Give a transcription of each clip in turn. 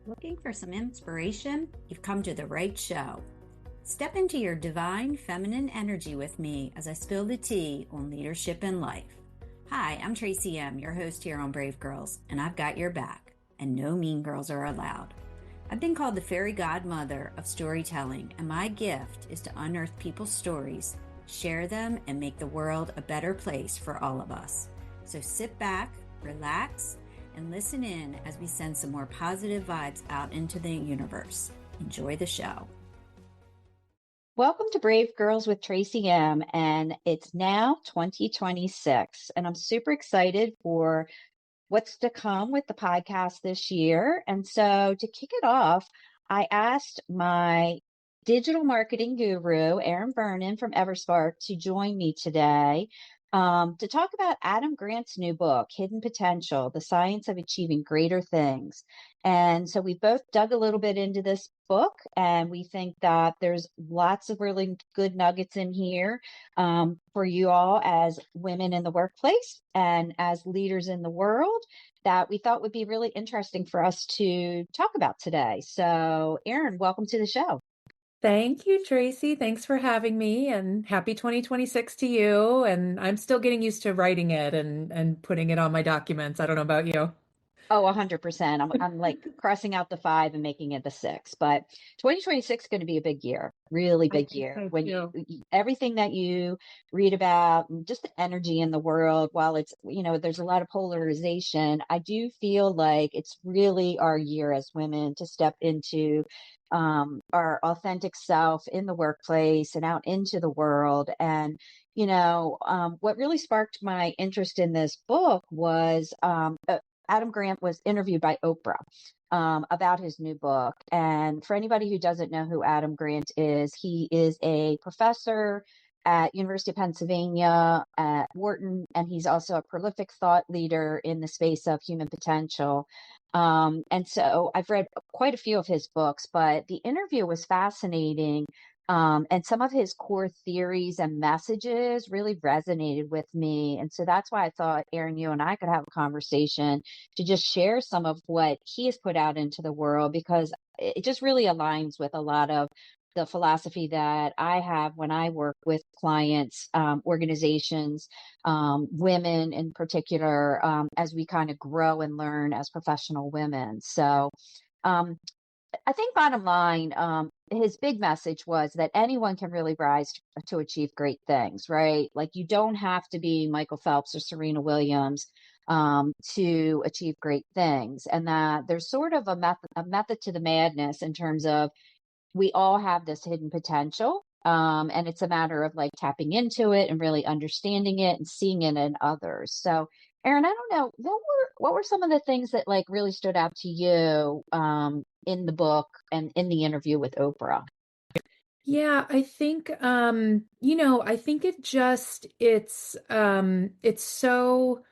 Looking for some inspiration? You've come to the right show. Step into your divine feminine energy with me as I spill the tea on leadership and life. Hi, I'm Tracy M., your host here on Brave Girls, and I've got your back, and no mean girls are allowed. I've been called the fairy godmother of storytelling, and my gift is to unearth people's stories, share them, and make the world a better place for all of us. So sit back, relax, and listen in as we send some more positive vibes out into the universe. Enjoy the show. Welcome to Brave Girls with Tracy M. And it's now 2026. And I'm super excited for what's to come with the podcast this year. And so to kick it off, I asked my digital marketing guru, Erin Vernon from Everspark, to join me today to talk about Adam Grant's new book, Hidden Potential, The Science of Achieving Greater Things. And so we both dug a little bit into this book, and we think that there's lots of really good nuggets in here for you all as women in the workplace and as leaders in the world that we thought would be really interesting for us to talk about today. So, Erin, welcome to the show. Thank you, Tracy. Thanks for having me, and happy 2026 to you. And I'm still getting used to writing it and putting it on my documents. I don't know about you. Oh, 100%. I'm like crossing out the 5 and making it the 6. But 2026 is going to be a big year, really I big think year. so When too. everything that you read about, just the energy in the world, while it's, there's a lot of polarization, I do feel like it's really our year as women to step into our authentic self in the workplace and out into the world. And what really sparked my interest in this book was Adam Grant was interviewed by Oprah about his new book. And for anybody who doesn't know who Adam Grant is, he is a professor at University of Pennsylvania at Wharton, and he's also a prolific thought leader in the space of human potential. And so I've read quite a few of his books, but the interview was fascinating. And some of his core theories and messages really resonated with me. And so that's why I thought, Erin, you and I could have a conversation to just share some of what he has put out into the world, because it just really aligns with a lot of the philosophy that I have when I work with clients, organizations, women in particular, as we kind of grow and learn as professional women. So um, I think bottom line, his big message was that anyone can really rise to achieve great things, right? Like you don't have to be Michael Phelps or Serena Williams to achieve great things, and that there's sort of a method to the madness in terms of we all have this hidden potential. And it's a matter of like tapping into it and really understanding it and seeing it in others. So, Erin, I don't know, what were some of the things that like really stood out to you in the book and in the interview with Oprah? Yeah, I think I think it's so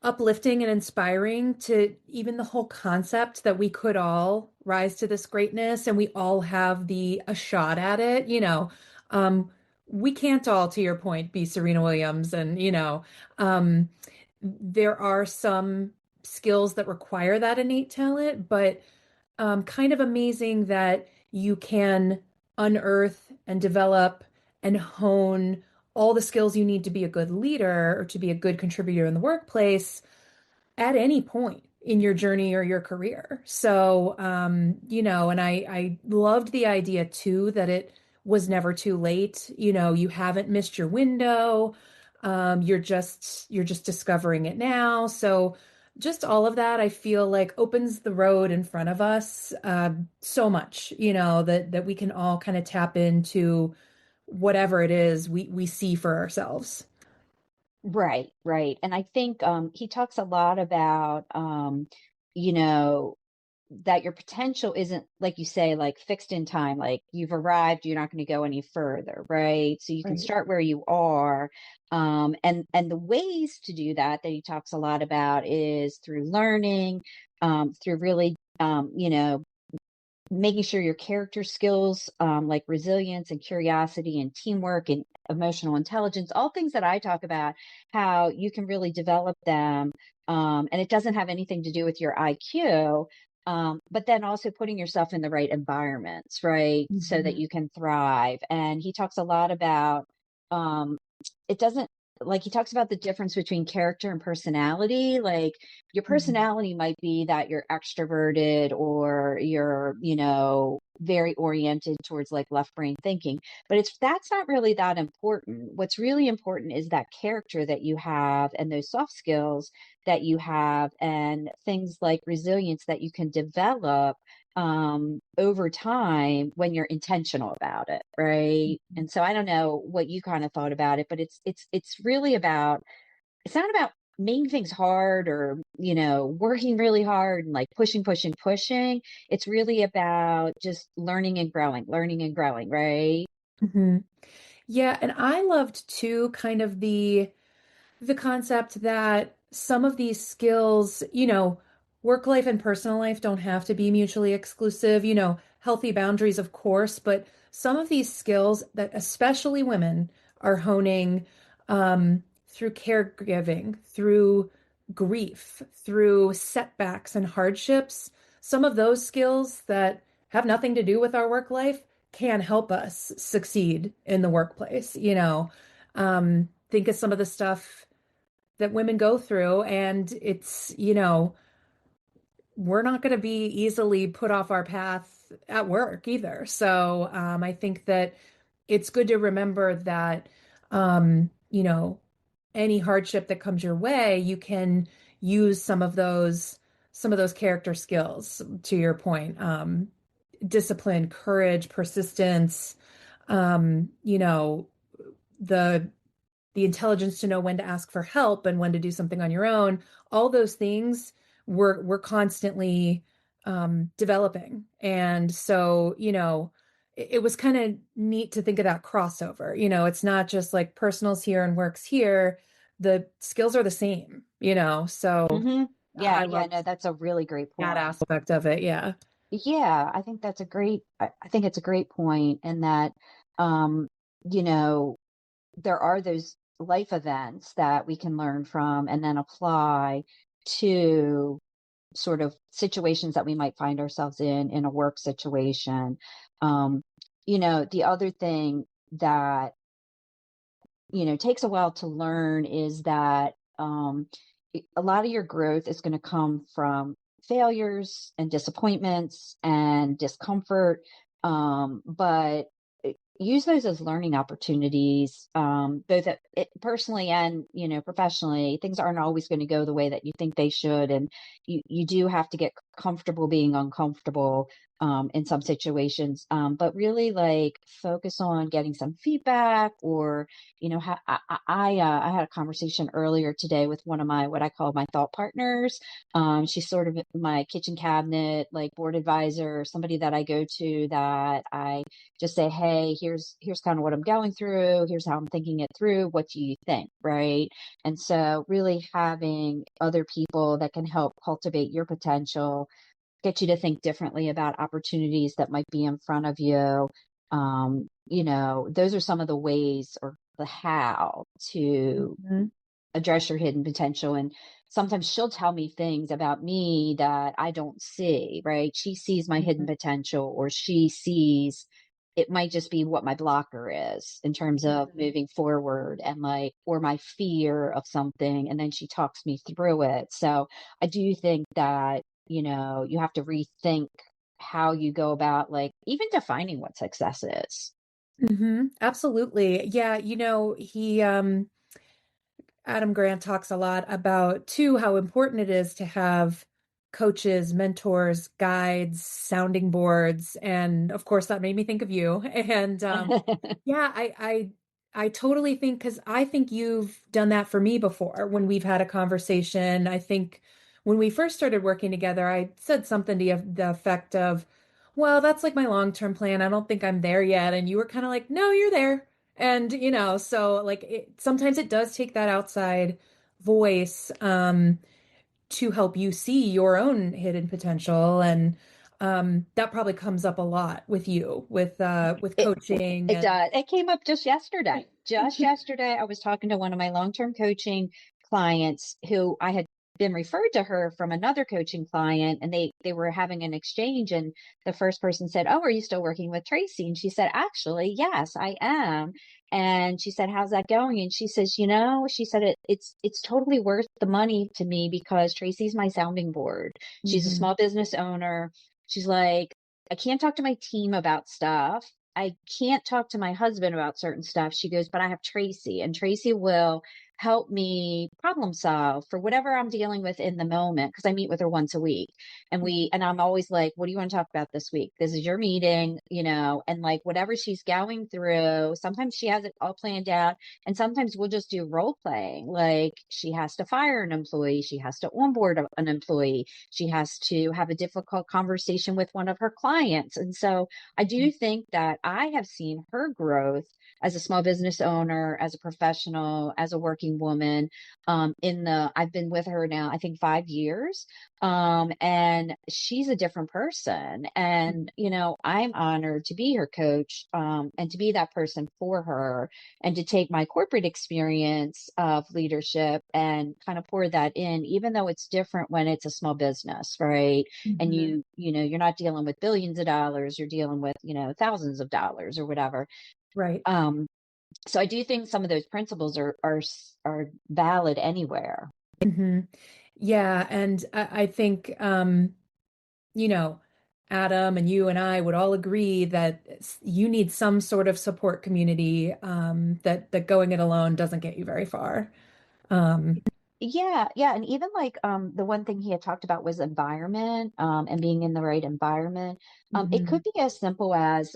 uplifting and inspiring to even the whole concept that we could all rise to this greatness and we all have a shot at it. Um, we can't all, to your point, be Serena Williams, and um, there are some skills that require that innate talent, but kind of amazing that you can unearth and develop and hone all the skills you need to be a good leader or to be a good contributor in the workplace at any point in your journey or your career. So, and I loved the idea too that it was never too late. You haven't missed your window. You're just discovering it now. So just all of that, I feel like opens the road in front of us so much, that we can all kind of tap into whatever it is we see for ourselves. Right, right. And I think he talks a lot about, you know, that your potential isn't, like you say, like fixed in time, like you've arrived, you're not going to go any further, right? So you can Right. start where you are. And the ways to do that he talks a lot about is through learning, through really, making sure your character skills, like resilience and curiosity and teamwork and emotional intelligence, all things that I talk about, how you can really develop them. And it doesn't have anything to do with your IQ. But then also putting yourself in the right environments, right? So that Mhm. you can thrive. And he talks a lot about, um, it doesn't, like, he talks about the difference between character and personality. Like, your Mhm. personality might be that you're extroverted or you're, very oriented towards like left brain thinking, but that's not really that important. What's really important is that character that you have and those soft skills that you have and things like resilience that you can develop over time when you're intentional about it, right? And so I don't know what you kind of thought about it, but it's really about, it's not about making things hard or working really hard and like pushing. It's really about just learning and growing, right? Mhm. Yeah, and I loved too kind of the concept that some of these skills, work life and personal life don't have to be mutually exclusive, healthy boundaries, of course, but some of these skills that especially women are honing through caregiving, through grief, through setbacks and hardships, some of those skills that have nothing to do with our work life can help us succeed in the workplace, think of some of the stuff that women go through, and it's, we're not going to be easily put off our path at work either. So I think that it's good to remember that, any hardship that comes your way, you can use some of those character skills, to your point, discipline, courage, persistence, the the intelligence to know when to ask for help and when to do something on your own. All those things we're constantly developing. And so, it was kind of neat to think of that crossover. It's not just like personals here and works here. The skills are the same, so Yeah, I yeah, loved no, that's a really great that point. aspect of it. Yeah. Yeah, I think that's a great, I think it's a great point in that, um, you know, there are those life events that we can learn from and then apply to sort of situations that we might find ourselves in a work situation. Um, the other thing that takes a while to learn is that a lot of your growth is going to come from failures and disappointments and discomfort. But use those as learning opportunities, both personally and professionally. Things aren't always going to go the way that you think they should, and you do have to get comfortable being uncomfortable in some situations. But really, like, focus on getting some feedback, or I had a conversation earlier today with one of my, what I call my thought partners. She's sort of my kitchen cabinet, like, board advisor, somebody that I go to, that I just say, hey, here's kind of what I'm going through. Here's how I'm thinking it through. What do you think? Right. And so really having other people that can help cultivate your potential, get you to think differently about opportunities that might be in front of you. Those are some of the ways, or the how to Mhm. address your hidden potential. And sometimes she'll tell me things about me that I don't see, right? She sees my hidden Mhm. potential, or she sees, it might just be what my blocker is in terms of Mhm. moving forward, and like, or my fear of something. And then she talks me through it. So I do think that, you have to rethink how you go about, like, even defining what success is. Absolutely. Yeah, he Adam Grant talks a lot about, too, how important it is to have coaches, mentors, guides, sounding boards. And of course, that made me think of you. And yeah, I totally think, because I think you've done that for me before when we've had a conversation. I think when we first started working together, I said something to the effect of, well, that's like my long-term plan. I don't think I'm there yet. And you were kind of like, no, you're there. And, so like sometimes it does take that outside voice to help you see your own hidden potential. And that probably comes up a lot with you with It coaching it and does. It came up just yesterday. Just yesterday, I was talking to one of my long-term coaching clients who I had been referred to her from another coaching client, and they were having an exchange, and the first person said, "Oh, are you still working with Tracy?" And she said, "Actually, yes, I am." And she said, "How's that going?" And she says, she said, it's totally worth the money to me because Tracy's my sounding board. She's a Mm-hmm. small business owner. She's like, I can't talk to my team about stuff. I can't talk to my husband about certain stuff. She goes, but I have Tracy, and Tracy will help me problem solve for whatever I'm dealing with in the moment. Cause I meet with her once a week, and I'm always like, what do you want to talk about this week? This is your meeting, and like whatever she's going through, sometimes she has it all planned out. And sometimes we'll just do role playing. Like she has to fire an employee. She has to onboard an employee. She has to have a difficult conversation with one of her clients. And so I do think that I have seen her growth as a small business owner, as a professional, as a working woman. I've been with her now, I think 5 years. And she's a different person. And, I'm honored to be her coach, and to be that person for her, and to take my corporate experience of leadership and kind of pour that in, even though it's different when it's a small business, right? And Mm-hmm. you're not dealing with billions of dollars, you're dealing with, thousands of dollars or whatever. Right. Um, so I do think some of those principles are valid anywhere. Mm-hmm. Yeah. And I think, you know, Adam and you and I would all agree that you need some sort of support community, that going it alone doesn't get you very far. Um, Yeah, yeah. And even like the one thing he had talked about was environment, and being in the right environment. It mhm, could be as simple as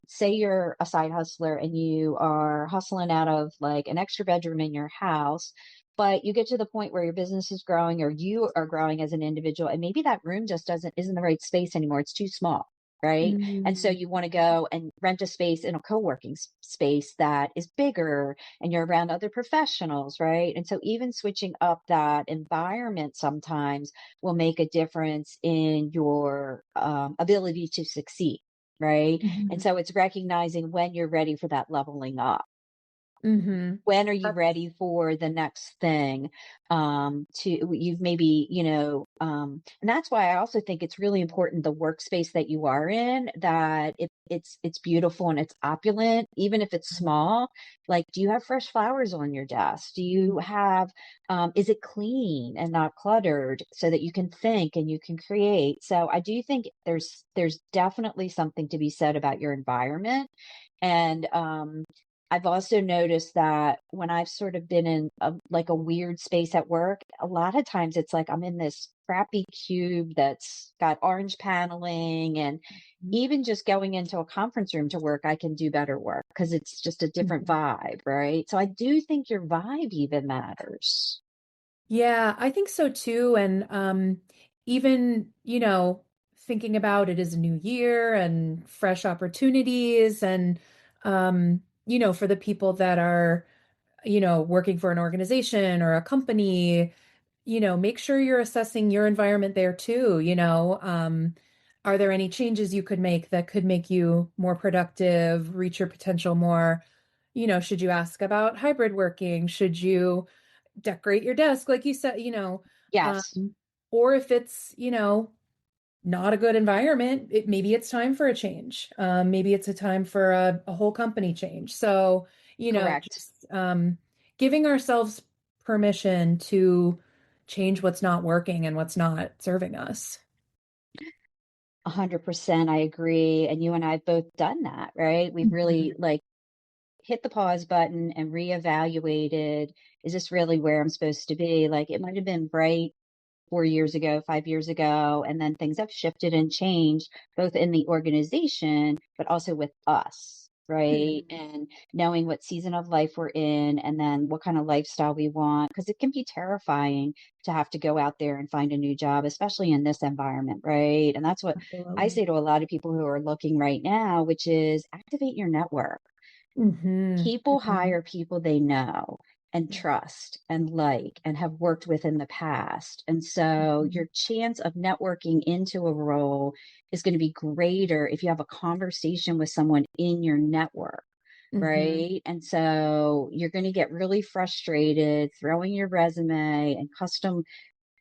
say you're a side hustler and you are hustling out of like an extra bedroom in your house, but you get to the point where your business is growing or you are growing as an individual, and maybe that room just doesn't isn't the right space anymore. It's too small. Right. And so mm, you want to go and rent a space in a co-working space that is bigger, and you're around other professionals, right? And so even switching up that environment sometimes will make a difference in your ability to succeed, right? And mhm, so it's recognizing when you're ready for that leveling up. mhm. When are you That's ready for the next thing? You've maybe, and that's why I also think it's really important the workspace that you are in, that it's beautiful and it's opulent, even if it's small. Like, do you have fresh flowers on your desk? Do you have, is it clean and not cluttered so that you can think and you can create? So I do think there's definitely something to be said about your environment. And I've also noticed that when I've sort of been in like a weird space at work, a lot of times it's like I'm in this crappy cube that's got orange paneling, and even just going into a conference room to work, I can do better work because it's just a different mhm. vibe, right? So I do think your vibe even matters. Yeah, I think so too. And even, thinking about it as a new year and fresh opportunities and for the people that are, working for an organization or a company, make sure you're assessing your environment there too, are there any changes you could make that could make you more productive, reach your potential more? Should you ask about hybrid working? Should you decorate your desk, like you said, Yes, um, or if it's, not a good environment, maybe it's time for a change. Maybe it's a time for a whole company change. So, correct. just giving ourselves permission to change what's not working and what's not serving us. 100%. I agree. And you and I have both done that, right? We've Mhm. really like hit the pause button and reevaluated, is this really where I'm supposed to be? Like it might have been bright 4 years ago, 5 years ago, and then things have shifted and changed both in the organization, but also with us, right? Mhm. And knowing what season of life we're in, and then what kind of lifestyle we want, because it can be terrifying to have to go out there and find a new job, especially in this environment, right? And that's what I Absolutely. say to a lot of people who are looking right now, which is activate your network. Hmm. People hire people they know and Yeah. trust and like and have worked with in the past. And so Mhm. your chance of networking into a role is going to be greater if you have a conversation with someone in your network. Mhm. Right. And so you're going to get really frustrated throwing your resume and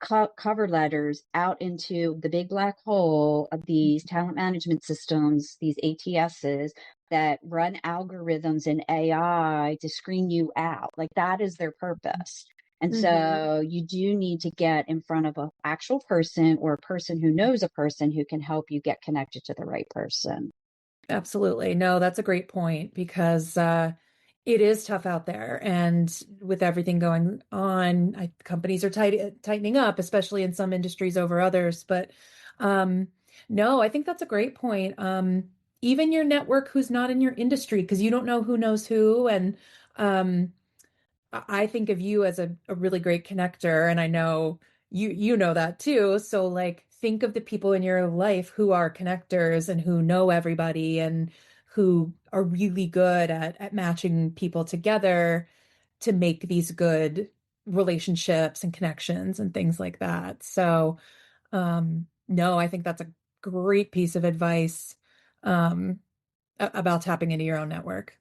cover letters out into the big black hole of these talent management systems, these ATSs that run algorithms and AI to screen you out. Like that is their purpose. And so you do need to get in front of an actual person or a person who knows a person who can help you get connected to the right person. Absolutely. No, that's a great point because it is tough out there. And with everything going on, companies are tightening up, especially in some industries over others. But no, I think that's a great point. Even your network who's not in your industry, because you don't know who knows who. And um, I think of you as a really great connector, and I know you know that too. So like think of the people in your life who are connectors and who know everybody and who are really good at matching people together to make these good relationships and connections and things like that. So no, I think that's a great piece of advice um, about tapping into your own network.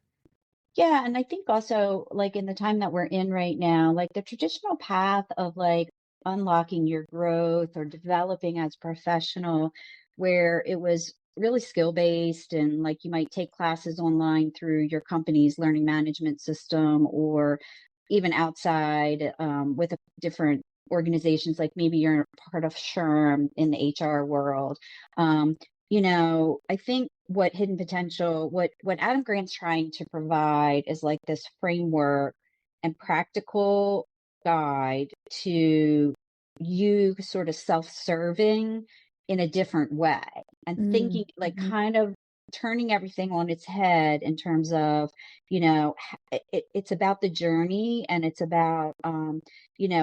Yeah, and I think also like in the time that we're in right now, like the traditional path of like unlocking your growth or developing as a professional, where it was really skill based and like you might take classes online through your company's learning management system or even outside with different organizations, like maybe you're part of SHRM in the HR world. Um, I think what hidden potential, what Adam Grant's trying to provide is like this framework and practical guide to you sort of self-serving in a different way and thinking like Mm-hmm. kind of turning everything on its head in terms of, it's about the journey and it's about,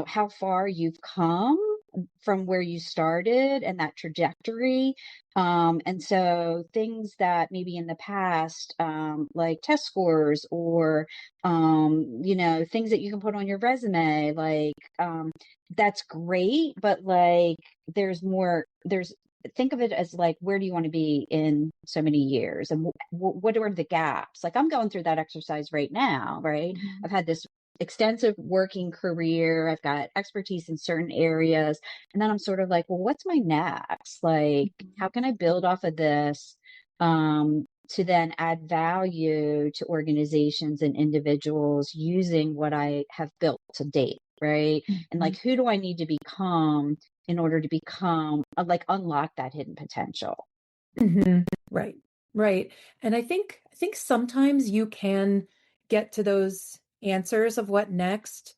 how far you've come from where you started and that trajectory. And so things that maybe in the past, like test scores or, things that you can put on your resume, like, that's great, but like, there's think of it as like, where do you want to be in so many years? And what are the gaps? Like I'm going through that exercise right now, right? I've had this extensive working career. I've got expertise in certain areas. And then I'm sort of like, well, what's my next? Like, how can I build off of this to then add value to organizations and individuals using what I have built to date, right? And like, who do I need to become in order to become like unlock that hidden potential? Mm-hmm. Right. Right. And I think sometimes you can get to those answers of what next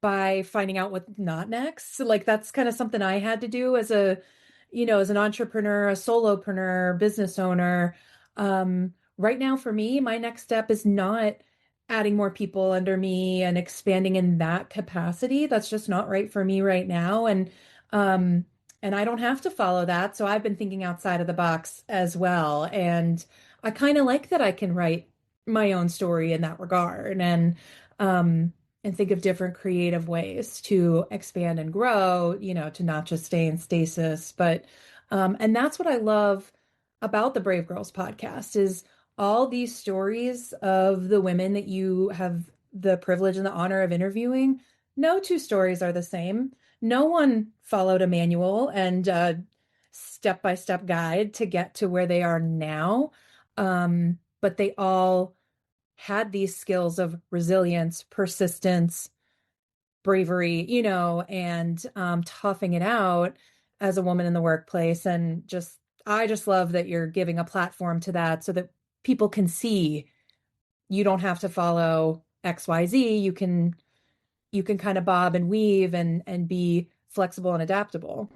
by finding out what's not next. So, like that's kind of something I had to do as as an entrepreneur, a solopreneur, business owner. Right now for me, my next step is not adding more people under me and expanding in that capacity. That's just not right for me right now. Um, and I don't have to follow that. So I've been thinking outside of the box as well. And I kind of like that I can write my own story in that regard. And think of different creative ways to expand and grow, to not just stay in stasis. And that's what I love about the Brave Girls podcast is all these stories of the women that you have the privilege and the honor of interviewing. No two stories are the same. No one followed a manual and a step-by-step guide to get to where they are now. But they all had these skills of resilience, persistence, bravery, and toughing it out as a woman in the workplace. And I just love that you're giving a platform to that so that people can see you don't have to follow XYZ. You can kind of bob and weave and be flexible and adaptable.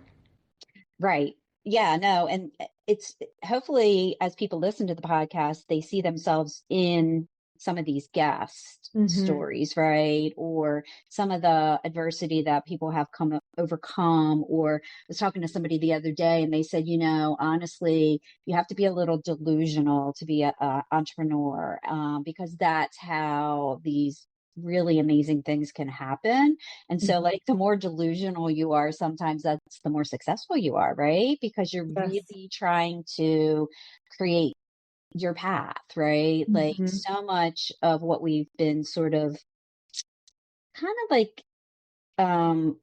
Right. Yeah, no. And it's hopefully as people listen to the podcast, they see themselves in some of these guest Mm-hmm. stories, right? Or some of the adversity that people have overcome. Or I was talking to somebody the other day and they said, honestly, you have to be a little delusional to be a entrepreneur, because that's how these really amazing things can happen. And so, like, the more delusional you are, sometimes that's the more successful you are, right? Because you're Yes. really trying to create your path, right? Like, Mm-hmm. so much of what we've been sort of kind of like, um,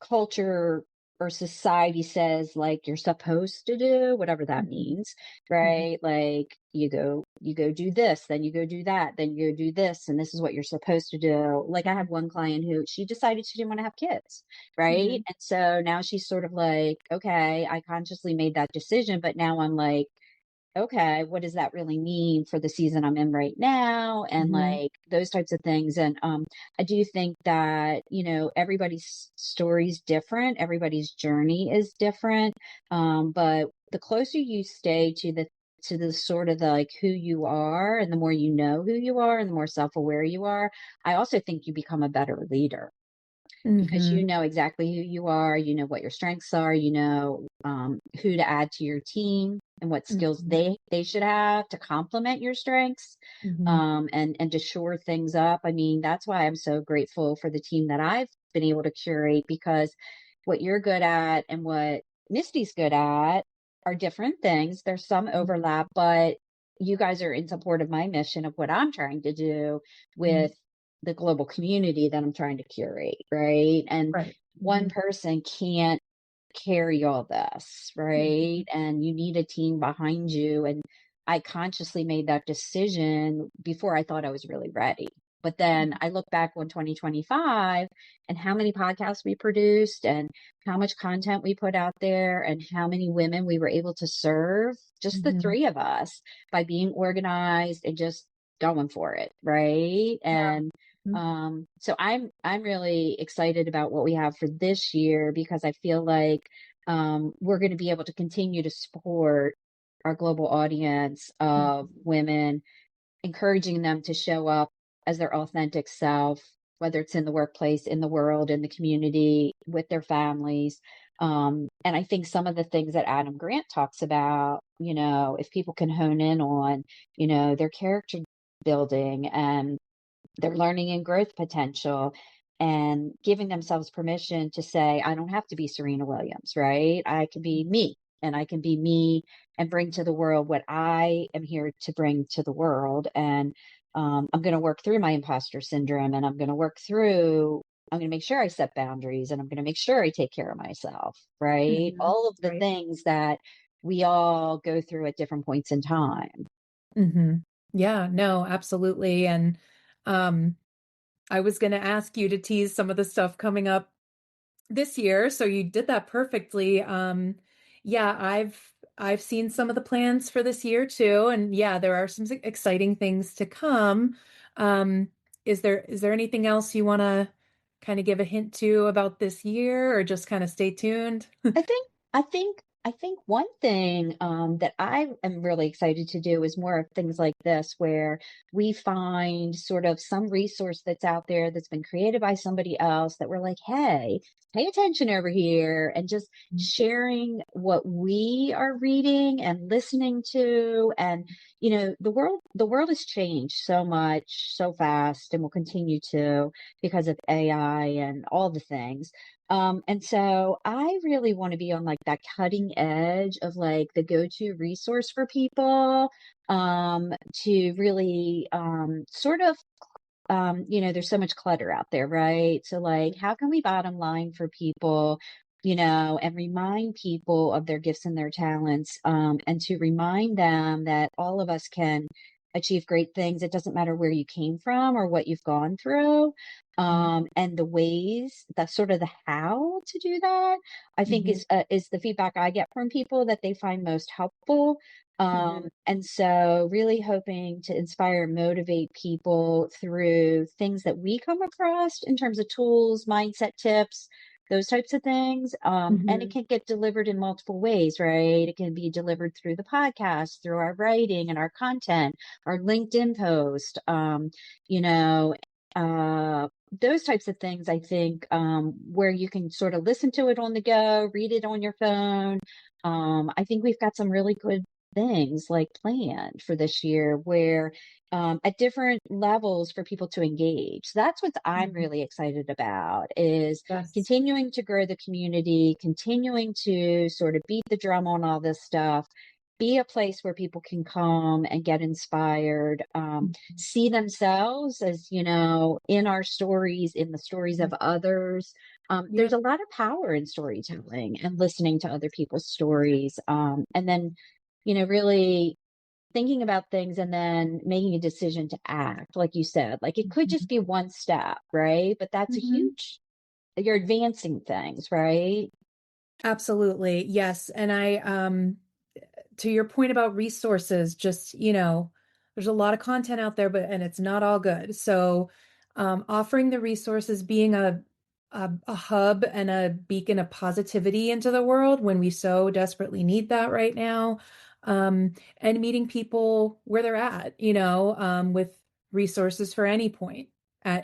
culture or society says like you're supposed to do, whatever that Mhm. means, Mhm. right? Like you go do this, then you go do that, then you go do this, and this is what you're supposed to do. Like I had one client who she decided she didn't want to have kids, right? Mhm. And so now she's sort of like, okay, I consciously made that decision, but now I'm like, okay, what does that really mean for the season I'm in right now? And Mhm. like those types of things. And I do think that, you know, everybody's story is different, everybody's journey is different. But the closer you stay to the sort of the, like who you are, and the more you know who you are and the more self-aware you are, I also think you become a better leader because you Mhm. know exactly who you are, you know what your strengths are, you know who to add to your team and what skills Mhm. they should have to complement your strengths, Mhm. and to shore things up. I mean, that's why I'm so grateful for the team that I've been able to curate, because what you're good at and what Misty's good at are different things. There's some overlap, but you guys are in support of my mission of what I'm trying to do Mhm. with the global community that I'm trying to curate, right? And Right. one Mhm. person can't carry all this, right? Mhm. And you need a team behind you. And I consciously made that decision before I thought I was really ready. But then I look back on 2025 and how many podcasts we produced and how much content we put out there and how many women we were able to serve, just the Mhm. three of us, by being organized and just going for it, right? Yeah. And Mhm. so I'm really excited about what we have for this year, because I feel like we're going to be able to continue to support our global audience of Mhm. women, encouraging them to show up as their authentic self, whether it's in the workplace, in the world, in the community, with their families. And I think some of the things that Adam Grant talks about, you know, if people can hone in on, you know, their character building and their learning and growth potential, and giving themselves permission to say, I don't have to be Serena Williams, right? I can be me, and I can be me and bring to the world what I am here to bring to the world. And I'm going to work through my imposter syndrome, and I'm going to make sure I set boundaries, and I'm going to make sure I take care of myself, right? Mhm. All of the Right. things that we all go through at different points in time. Mhm. Yeah, no, absolutely. And um I was going to ask you to tease some of the stuff coming up this year, so you did that perfectly. Yeah, I've seen some of the plans for this year too, and yeah, there are some exciting things to come. Um, is there anything else you want to kind of give a hint to about this year, or just kind of stay tuned? I think I think one thing that I am really excited to do is more of things like this, where we find sort of some resource that's out there that's been created by somebody else that we're like, hey, pay attention over here, and just sharing what we are reading and listening to. And you know, the world has changed so much so fast, and will continue to, because of AI and all the things. And so I really want to be on like that cutting edge of like the go-to resource for people, to really sort of you know, there's so much clutter out there, right? So like, how can we bottom line for people, you know, and remind people of their gifts and their talents, and to remind them that all of us can achieve great things. It doesn't matter where you came from or what you've gone through. And the ways, that sort of the how to do that, I think Mhm. is the feedback I get from people that they find most helpful. Mhm. And so really hoping to inspire and motivate people through things that we come across in terms of tools, mindset tips, those types of things. And it Mhm. can get delivered in multiple ways, right? It can be delivered through the podcast, through our writing and our content, our LinkedIn post, you know, those types of things. I think where you can sort of listen to it on the go, read it on your phone. I think we've got some really good things like planned for this year, where at different levels for people to engage. So that's what I'm Mhm. really excited about, is Yes. continuing to grow the community, continuing to sort of beat the drum on all this stuff, be a place where people can come and get inspired, Mhm. see themselves as, you know, in our stories, in the stories of others, Yeah. There's a lot of power in storytelling and listening to other people's stories. And then, really thinking about things and then making a decision to act, like you said, like it could just Mhm. be one step, right? But that's a Mhm. huge, you're advancing things, right? Absolutely. Yes. And to your point about resources, just, there's a lot of content out there, and it's not all good. So, offering the resources, being a hub and a beacon of positivity into the world when we so desperately need that right now, and meeting people where they're at, with resources for any point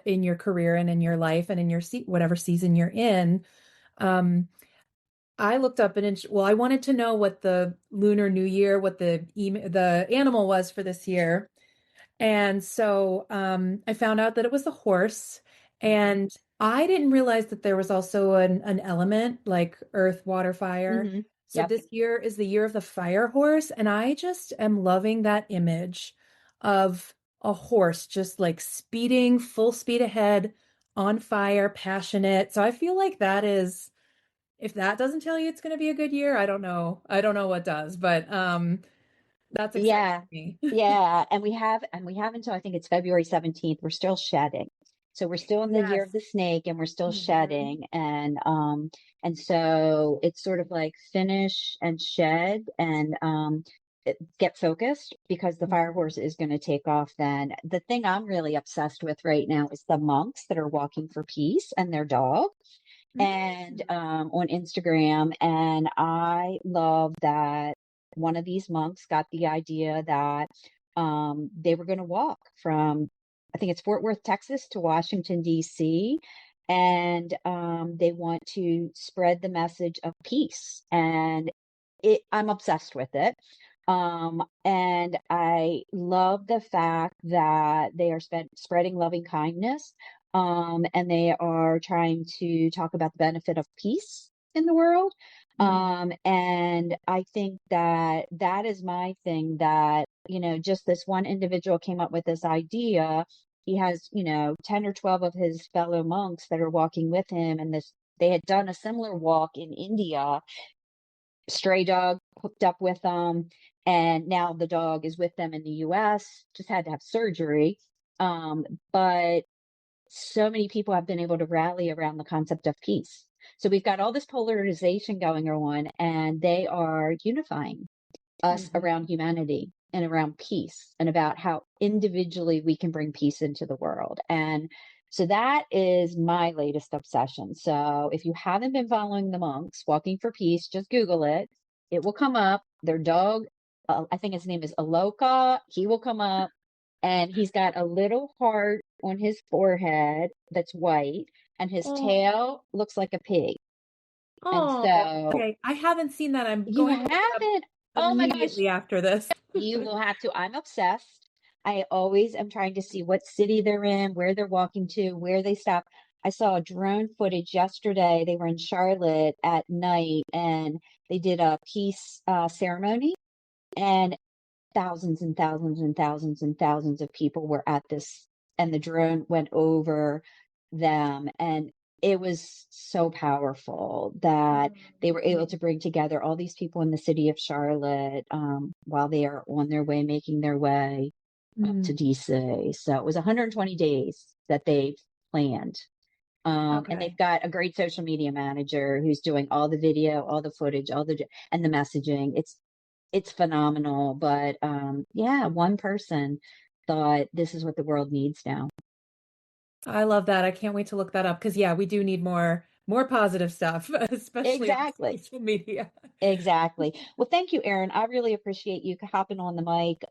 in your career and in your life and in your whatever season you're in. Um, I looked up well, I wanted to know what the Lunar New Year, what the animal was for this year. And so I found out that it was the horse. And I didn't realize that there was also an element like earth, water, fire. Mm-hmm. So Yep. this year is the year of the fire horse. And I just am loving that image of a horse just like speeding full speed ahead on fire, passionate. So I feel like if that doesn't tell you it's going to be a good year, I don't know. I don't know what does, but that's exciting Yeah. to me. Yeah. And we have until I think it's February 17th. We're still shedding. So we're still in the year of Yes. the snake and we're still Mhm. shedding. And so it's sort of like finish and shed and get focused because the fire Mhm. horse is going to take off then. The thing I'm really obsessed with right now is the monks that are walking for peace and their dog and Mm. on Instagram. And I love that one of these monks got the idea that they were going to walk from, I think it's Fort Worth, Texas to Washington, D.C. And they want to spread the message of peace. And I'm obsessed with it. And I love the fact that they are spreading loving kindness and they are trying to talk about the benefit of peace in the world. Mm. And I think that that is my thing that, just this one individual came up with this idea. He has, 10 or 12 of his fellow monks that are walking with him. And they had done a similar walk in India. Stray dog hooked up with them. And now the dog is with them in the US, just had to have surgery. Um, but so many people have been able to rally around the concept of peace. So we've got all this polarization going on, and they are unifying us Mhm. around humanity and around peace and about how individually we can bring peace into the world. And so that is my latest obsession. So if you haven't been following the monks walking for peace, just Google it. It will come up. Their dog, I think his name is Aloka. He will come up and he's got a little heart on his forehead that's white and his Oh, tail looks like a pig. And oh, so okay. I haven't seen that. I'm you going to look it up haven't, oh my gosh, immediately after this. you will have to. I'm obsessed. I always am trying to see what city they're in, where they're walking to, where they stop. I saw drone footage yesterday. They were in Charlotte at night and they did a peace ceremony, and thousands and thousands and thousands and thousands of people were at this, and the drone went over them. And it was so powerful that they were able to bring together all these people in the city of Charlotte while they are on their way, making their way up to Mm. DC. So it was 120 days that they've planned. And they've Okay. got a great social media manager who's doing all the video, all the footage, and the messaging. It's phenomenal. But yeah, one person thought this is what the world needs now. I love that. I can't wait to look that up because yeah, we do need more positive stuff, especially on Exactly. social media. Exactly. Well, thank you, Erin. I really appreciate you hopping on the mic,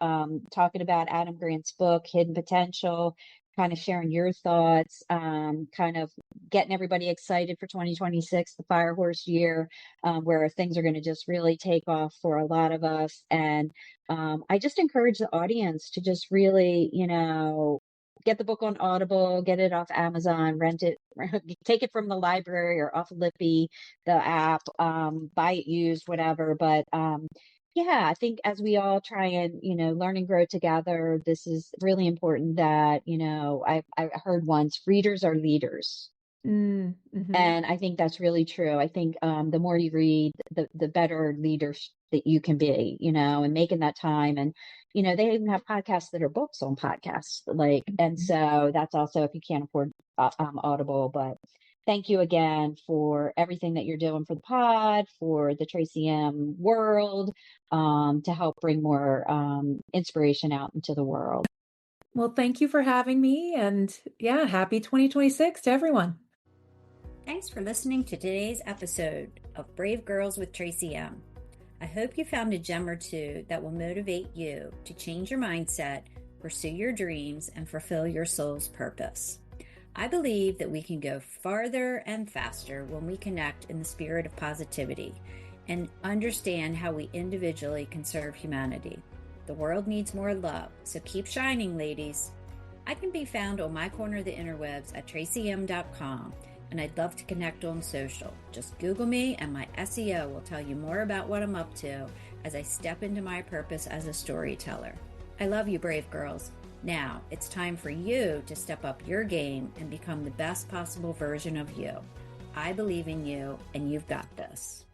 talking about Adam Grant's book, Hidden Potential, kind of sharing your thoughts, kind of getting everybody excited for 2026, the Fire Horse year, where things are going to just really take off for a lot of us. And I just encourage the audience to just really, get the book on Audible, get it off Amazon, rent it, take it from the library or off Lippy, the app, buy it used, whatever. But yeah, I think as we all try and, learn and grow together, this is really important that, I heard once readers are leaders. Mm-hmm. And I think that's really true. I think the more you read, the better leaders that you can be, and making that time. And, they even have podcasts that are books on podcasts. And so that's also if you can't afford Audible. But thank you again for everything that you're doing for the pod, for the Tracy M world, to help bring more inspiration out into the world. Well, thank you for having me. And yeah, happy 2026 to everyone. Thanks for listening to today's episode of Brave Girls with Tracy M. I hope you found a gem or two that will motivate you to change your mindset, pursue your dreams, and fulfill your soul's purpose. I believe that we can go farther and faster when we connect in the spirit of positivity and understand how we individually can serve humanity. The world needs more love, so keep shining, ladies. I can be found on my corner of the interwebs at tracym.com, and I'd love to connect on social. Just Google me and my SEO will tell you more about what I'm up to as I step into my purpose as a storyteller. I love you, brave girls. Now, it's time for you to step up your game and become the best possible version of you. I believe in you, and you've got this.